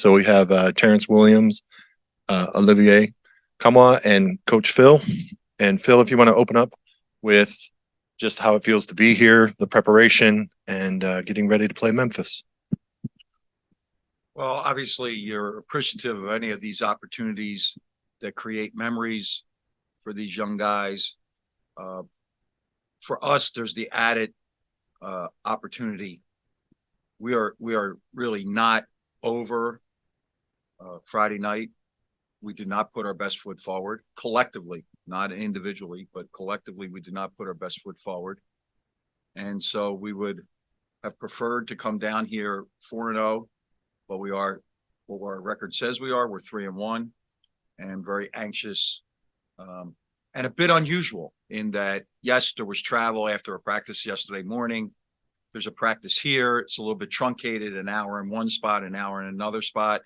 So we have Terrance Williams, Olivier Nkamhoua, and Coach Phil. And Phil, if you want to open up with just how it feels to be here, the preparation, and getting ready to play Memphis. Well, obviously, you're appreciative of any of these opportunities that create memories for these young guys. For us, there's the added opportunity. We are really not over Friday night. We did not put our best foot forward collectively, not individually, but collectively, we did not put our best foot forward. And so we would have preferred to come down here 4-0, but we are what our record says we are. We're 3-1 and very anxious and a bit unusual in that, yes, there was travel after a practice yesterday morning. There's a practice here. It's a little bit truncated, an hour in one spot, an hour in another spot,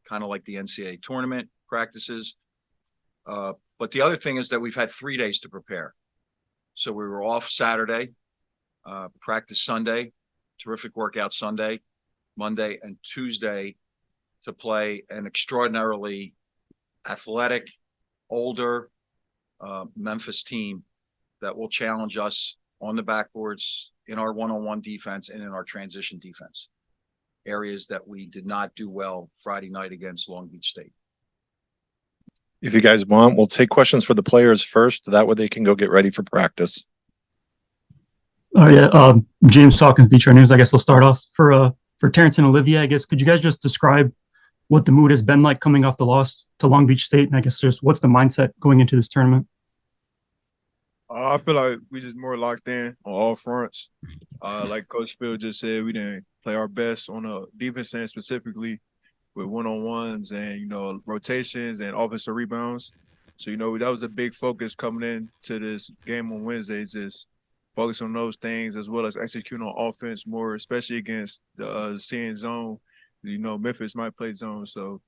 kind of like the NCAA tournament practices. But the other thing is that we've had 3 days to prepare. So we were off Saturday, practice Sunday, terrific workout Sunday, Monday, and Tuesday to play an extraordinarily athletic, older Memphis team that will challenge us on the backboards, in our one-on-one defense, and in our transition defense, areas that we did not do well Friday night against Long Beach State. If you guys want, we'll take questions for the players first. That way they can go get ready for practice. Oh yeah, James Hawkins, Detroit News. I guess we'll start off for Terrance and Olivier. I guess could you guys just describe what the mood has been like coming off the loss to Long Beach State, and I guess just what's the mindset going into this tournament? I feel like we just more locked in on all fronts. Like Coach Phil just said, we didn't play our best on the defense end, specifically with one-on-ones and, rotations and offensive rebounds. So, that was a big focus coming into this game on Wednesday, just focus on those things as well as executing on offense more, especially against the seeing zone. Memphis might play zone. So,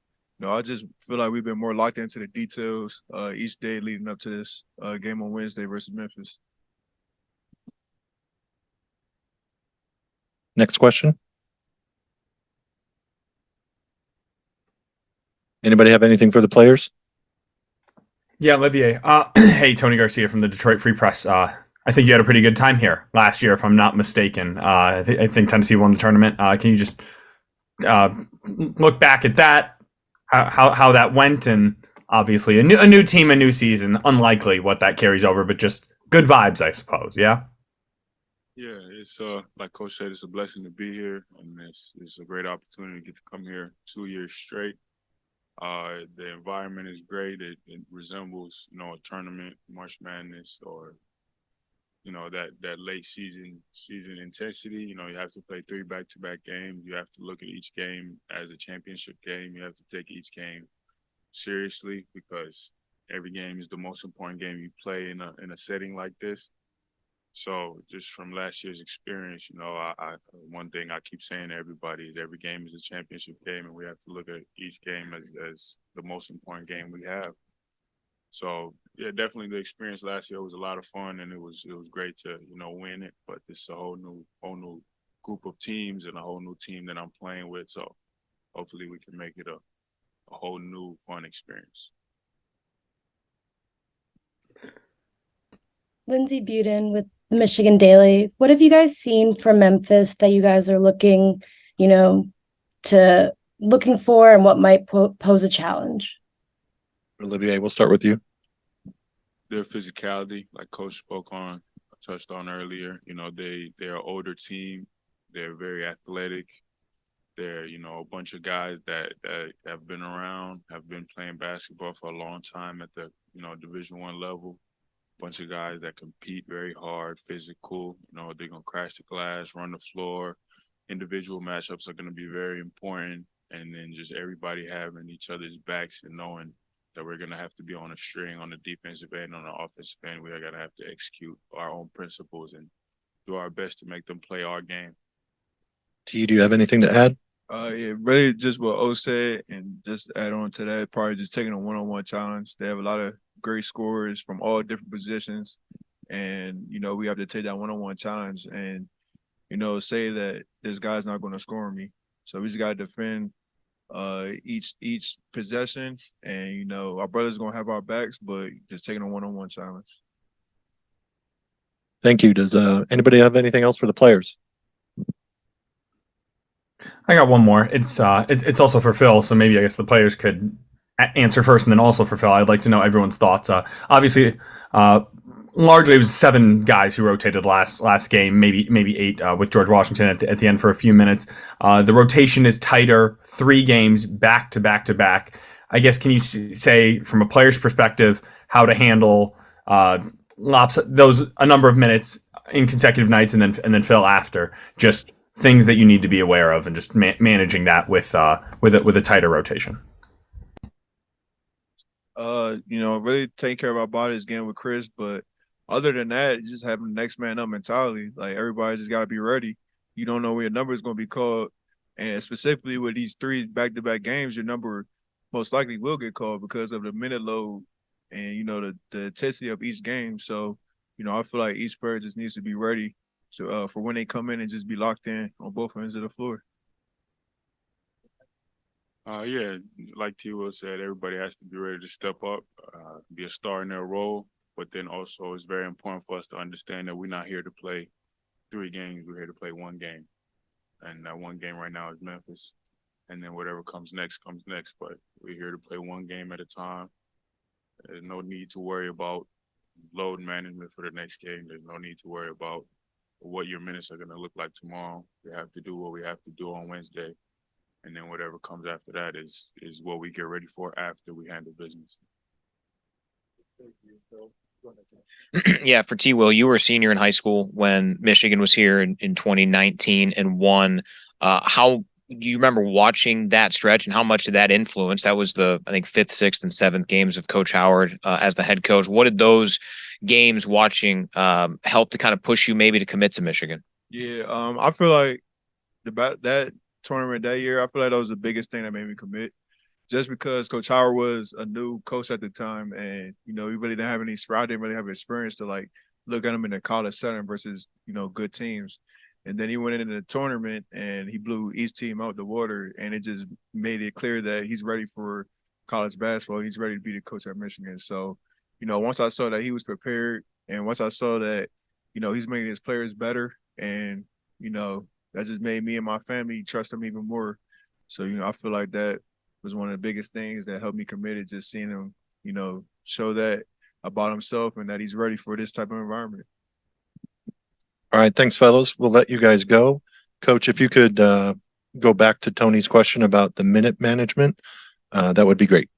I just feel like we've been more locked into the details each day leading up to this game on Wednesday versus Memphis. Next question. Anybody have anything for the players? Yeah, Olivier. Hey, Tony Garcia from the Detroit Free Press. I think you had a pretty good time here last year, if I'm not mistaken. I think Tennessee won the tournament. Can you just look back at that? How that went, and obviously a new team, a new season. Unlikely what that carries over, but just good vibes, I suppose. Yeah. Yeah, it's like Coach said, it's a blessing to be here, and it's a great opportunity to get to come here 2 years straight. The environment is great. It resembles, a tournament, March Madness, or that late season intensity. You have to play 3 back-to-back games. You have to look at each game as a championship game. You have to take each game seriously because every game is the most important game you play in a setting like this. So just from last year's experience, one thing I keep saying to everybody is every game is a championship game, and we have to look at each game as the most important game we have. So yeah, definitely the experience last year was a lot of fun, and it was great to win it. But this is a whole new group of teams and a whole new team that I'm playing with. So hopefully we can make it a whole new fun experience. Lindsay Buden with the Michigan Daily. What have you guys seen from Memphis that you guys are looking for, and what might pose a challenge? Olivier, we'll start with you. Their physicality, like Coach spoke on, touched on earlier. They're an older team. They're very athletic. They're, a bunch of guys that have been around, have been playing basketball for a long time at the, Division I level. Bunch of guys that compete very hard, physical. They're going to crash the glass, run the floor. Individual matchups are going to be very important. And then just everybody having each other's backs and knowing that we're going to have to be on a string on the defensive end, on the offensive end. We're going to have to execute our own principles and do our best to make them play our game. T, do you have anything to add? Yeah, really just what O said, and just add on to that, probably just taking a one-on-one challenge. They have a lot of great scorers from all different positions, and, we have to take that one-on-one challenge and, say that this guy's not going to score on me. So we just got to defend each possession, and our brothers gonna have our backs, but just taking a one-on-one challenge. Thank you. Does anybody have anything else for the players? I got one more. It's also for Phil, so maybe I guess the players could answer first, and then also for Phil, I'd like to know everyone's thoughts. Obviously, largely it was 7 guys who rotated last game, maybe 8 with George Washington at the end for a few minutes. The rotation is tighter, 3 games back to back to back. I guess, can you say from a player's perspective how to handle those a number of minutes in consecutive nights, and then Phil after, just things that you need to be aware of, and just managing that with a tighter rotation. Really taking care of our bodies again with Chris, but other than that, just having the next man up mentality. Like, everybody just got to be ready. You don't know when your number is going to be called, and specifically with these 3 back-to-back games, your number most likely will get called because of the minute load and the intensity of each game. So I feel like each player just needs to be ready to for when they come in and just be locked in on both ends of the floor. Yeah, like T. Will said, everybody has to be ready to step up, be a star in their role. But then also, it's very important for us to understand that we're not here to play 3 games. We're here to play 1 game. And that 1 game right now is Memphis. And then whatever comes next comes next. But we're here to play 1 game at a time. There's no need to worry about load management for the next game. There's no need to worry about what your minutes are going to look like tomorrow. We have to do what we have to do on Wednesday. And then whatever comes after that is what we get ready for after we handle business. Yeah, for T. Will, you were a senior in high school when Michigan was here in 2019 and won. How do you remember watching that stretch, and how much did that influence? That was I think 5th, 6th, and 7th games of Coach Howard as the head coach. What did those games watching help to kind of push you maybe to commit to Michigan? Yeah, I feel like that tournament that year, I feel like that was the biggest thing that made me commit. Just because Coach Howard was a new coach at the time, and he really didn't have I didn't really have experience to look at him in a college setting versus good teams. And then he went into the tournament and he blew each team out the water, and it just made it clear that he's ready for college basketball. He's ready to be the coach at Michigan. So, once I saw that he was prepared, and once I saw that, he's making his players better, and that just made me and my family trust him even more. So, I feel like that was one of the biggest things that helped me commit it, just seeing him, show that about himself and that he's ready for this type of environment. All right. Thanks, fellas. We'll let you guys go. Coach, if you could go back to Tony's question about the minute management, that would be great.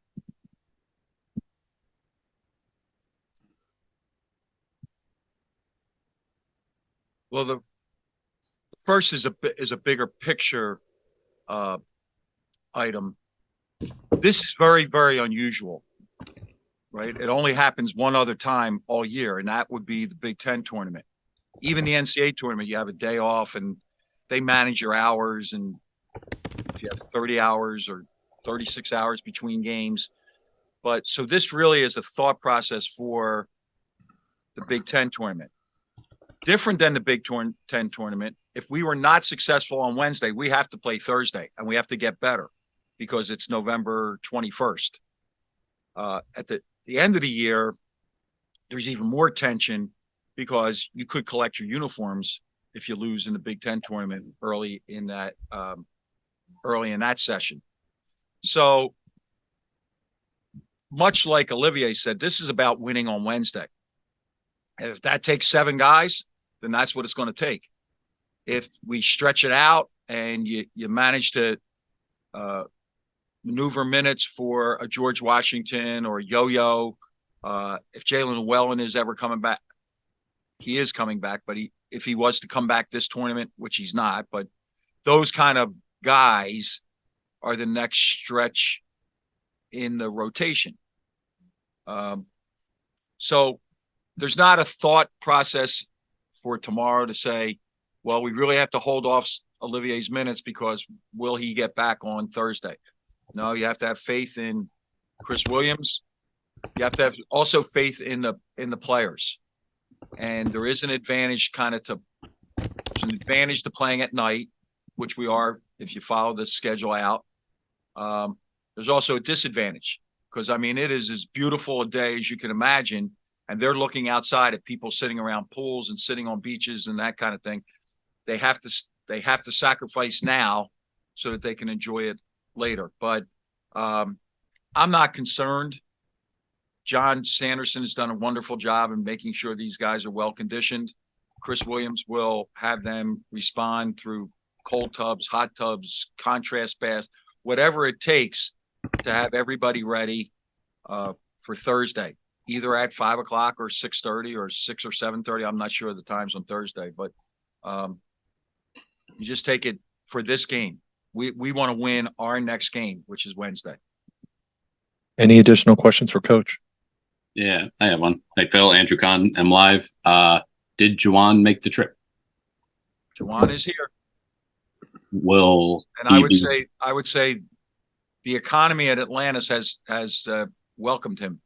Well, the first is a bigger picture item. This is very, very unusual, right? It only happens one other time all year, and that would be the Big Ten tournament. Even the NCAA tournament, you have a day off, and they manage your hours, and if you have 30 hours or 36 hours between games. But so this really is a thought process for the Big Ten tournament. Different than the Big Ten tournament. If we were not successful on Wednesday, we have to play Thursday, and we have to get better because it's November 21st. At the end of the year, there's even more tension because you could collect your uniforms if you lose in the Big Ten tournament early in that session. So much like Olivier said, this is about winning on Wednesday. And if that takes 7 guys, then that's what it's going to take. If we stretch it out and you manage to maneuver minutes for a George Washington or a Yo-Yo, if Jalen Llewellyn is ever coming back, he is coming back, but if he was to come back this tournament, which he's not, but those kind of guys are the next stretch in the rotation. So there's not a thought process for tomorrow to say, well, we really have to hold off Olivier's minutes because will he get back on Thursday? No, you have to have faith in Chris Williams. You have to have also faith in the players. And there is an advantage to playing at night, which we are if you follow the schedule out. There's also a disadvantage because, I mean, it is as beautiful a day as you can imagine. And they're looking outside at people sitting around pools and sitting on beaches and that kind of thing. They have to sacrifice now so that they can enjoy it later. But I'm not concerned. John Sanderson has done a wonderful job in making sure these guys are well conditioned. Chris Williams will have them respond through cold tubs, hot tubs, contrast baths, whatever it takes to have everybody ready for Thursday, either at 5 o'clock or 6:30 or 6 or 7:30. I'm not sure of the times on Thursday, but you just take it for this game. We want to win our next game, which is Wednesday. Any additional questions for Coach? Yeah, I have one. Hey, Phil, Andrew Kahn, I'm live. Did Juwan make the trip? Juwan is here. And I would say the economy at Atlantis has welcomed him.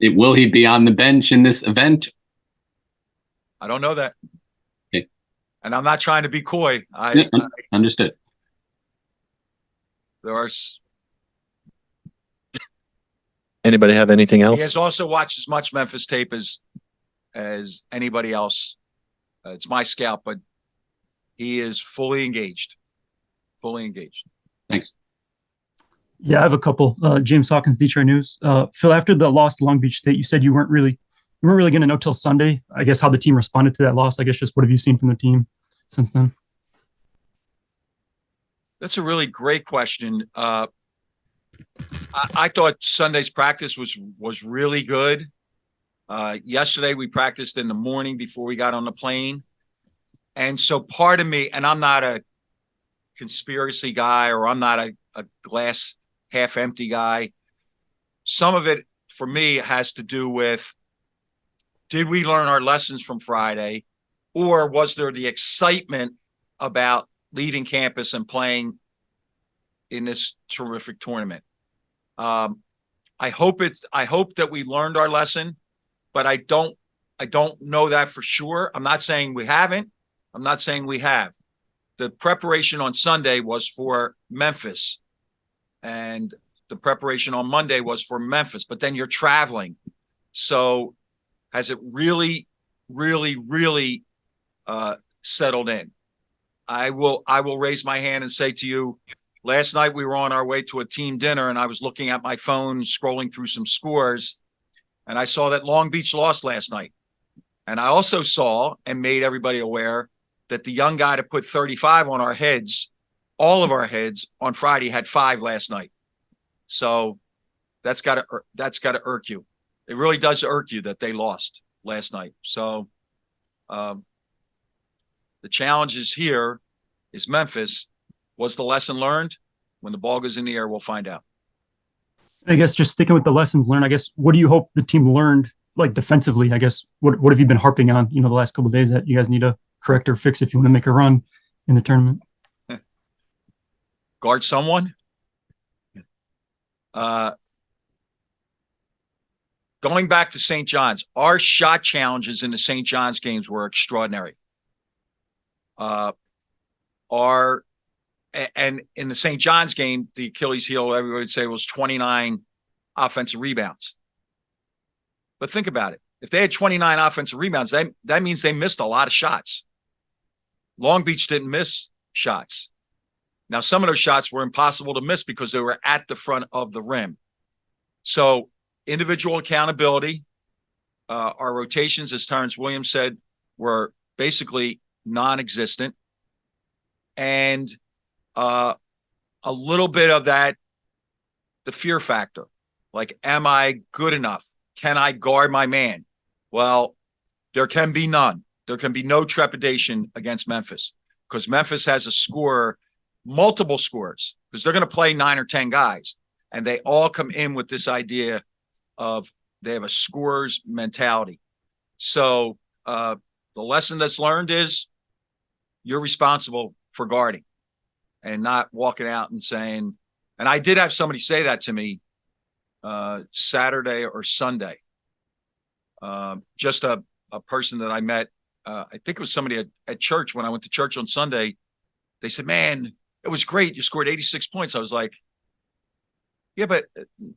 Will he be on the bench in this event? I don't know that. Okay. And I'm not trying to be coy. Understood. There are. Anybody have anything else? He has also watched as much Memphis tape as anybody else. It's my scout, but he is fully engaged. Fully engaged. Thanks. Yeah, I have a couple. James Hawkins, Detroit News. Phil, after the loss to Long Beach State, you said you weren't really going to know till Sunday. I guess how the team responded to that loss. I guess just what have you seen from the team since then? That's a really great question. I thought Sunday's practice was really good. Yesterday we practiced in the morning before we got on the plane. And so part of me, and I'm not a conspiracy guy or I'm not a glass half empty guy. Some of it for me has to do with, did we learn our lessons from Friday, or was there the excitement about leaving campus and playing in this terrific tournament? I hope that we learned our lesson, but I don't know that for sure. I'm not saying we haven't. I'm not saying we have. The preparation on Sunday was for Memphis, and the preparation on Monday was for Memphis, but then you're traveling. So has it really, really, really settled in? I will raise my hand and say to you, last night we were on our way to a team dinner and I was looking at my phone, scrolling through some scores, and I saw that Long Beach lost last night. And I also saw and made everybody aware that the young guy that put 35 on our heads, all of our heads on Friday, had 5 last night. So that's got to irk you. It really does irk you that they lost last night. So the challenge is here is Memphis. Was the lesson learned? When the ball goes in the air, we'll find out. I guess just sticking with the lessons learned, I guess, what do you hope the team learned, like defensively? I guess, what have you been harping on, the last couple of days that you guys need to correct or fix if you want to make a run in the tournament? Guard someone. Going back to St. John's, our shot challenges in the St. John's games were extraordinary. And in the St. John's game, the Achilles heel, everybody would say, was 29 offensive rebounds. But think about it. If they had 29 offensive rebounds, that means they missed a lot of shots. Long Beach didn't miss shots. Now, some of those shots were impossible to miss because they were at the front of the rim. So individual accountability, our rotations, as Terrance Williams said, were basically non-existent. And a little bit of that, the fear factor. Like, am I good enough? Can I guard my man? Well, there can be none. There can be no trepidation against Memphis because Memphis has a scorer, multiple scorers, because they're going to play 9 or 10 guys. And they all come in with this idea of they have a scorer's mentality. So the lesson that's learned is you're responsible for guarding and not walking out and saying, and I did have somebody say that to me Saturday or Sunday. Just a person that I met, I think it was somebody at church when I went to church on Sunday. They said, man, it was great. You scored 86 points. I was like, yeah, but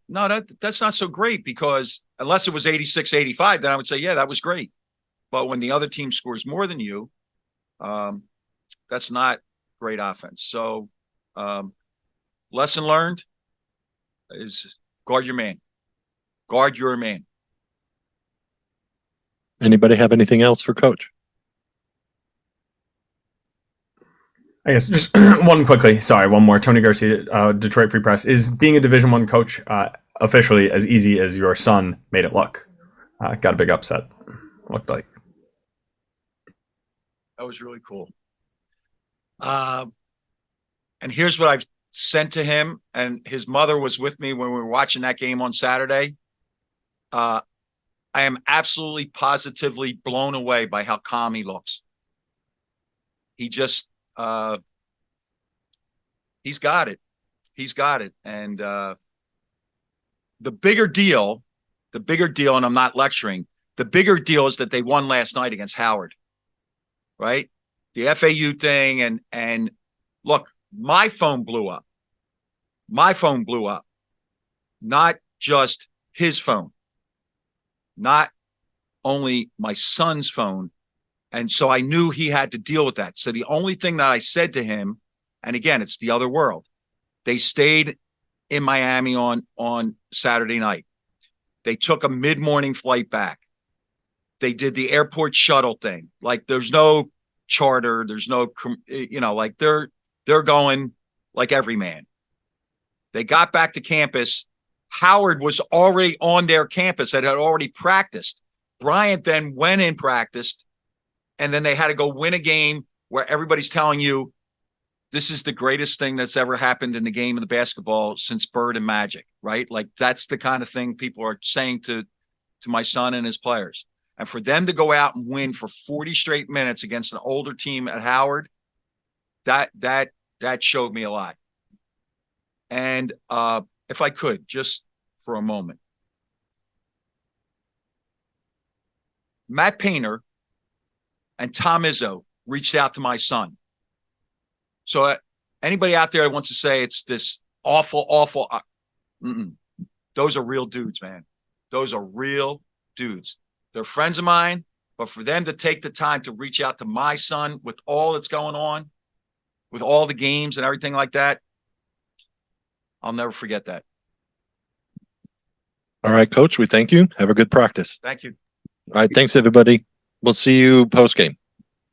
no, that's not so great, because unless it was 86, 85, then I would say, yeah, that was great. But when the other team scores more than you, that's not great offense. So, lesson learned is guard your man. Guard your man. Anybody have anything else for Coach? I guess just one quickly. Sorry, one more. Tony Garcia, Detroit Free Press. Is being a Division I coach officially as easy as your son made it look? Got a big upset. Looked like. That was really cool. And here's what I've sent to him, and his mother was with me when we were watching that game on Saturday. I am absolutely positively blown away by how calm he looks. He just, he's got it. He's got it. And the bigger deal, and I'm not lecturing, the bigger deal is that they won last night against Howard, right? The FAU thing. And look, my phone blew up. My phone blew up. Not just his phone. Not only my son's phone. And so I knew he had to deal with that. So the only thing that I said to him, and again, it's the other world. They stayed in Miami on Saturday night. They took a mid-morning flight back. They did the airport shuttle thing. Like, there's no charter. There's no, like they're going like every man. They got back to campus. Howard was already on their campus that had already practiced. Bryant then went in, practiced, and then they had to go win a game where everybody's telling you this is the greatest thing that's ever happened in the game of the basketball since Bird and Magic, right? Like, that's the kind of thing people are saying to my son and his players. And for them to go out and win for 40 straight minutes against an older team at Howard, that showed me a lot. And if I could, just for a moment, Matt Painter and Tom Izzo reached out to my son. So anybody out there that wants to say it's this awful, those are real dudes, man. Those are real dudes. They're friends of mine, but for them to take the time to reach out to my son with all that's going on, with all the games and everything like that, I'll never forget that. All right, Coach, we thank you. Have a good practice. Thank you. All right, thanks, everybody. We'll see you post-game.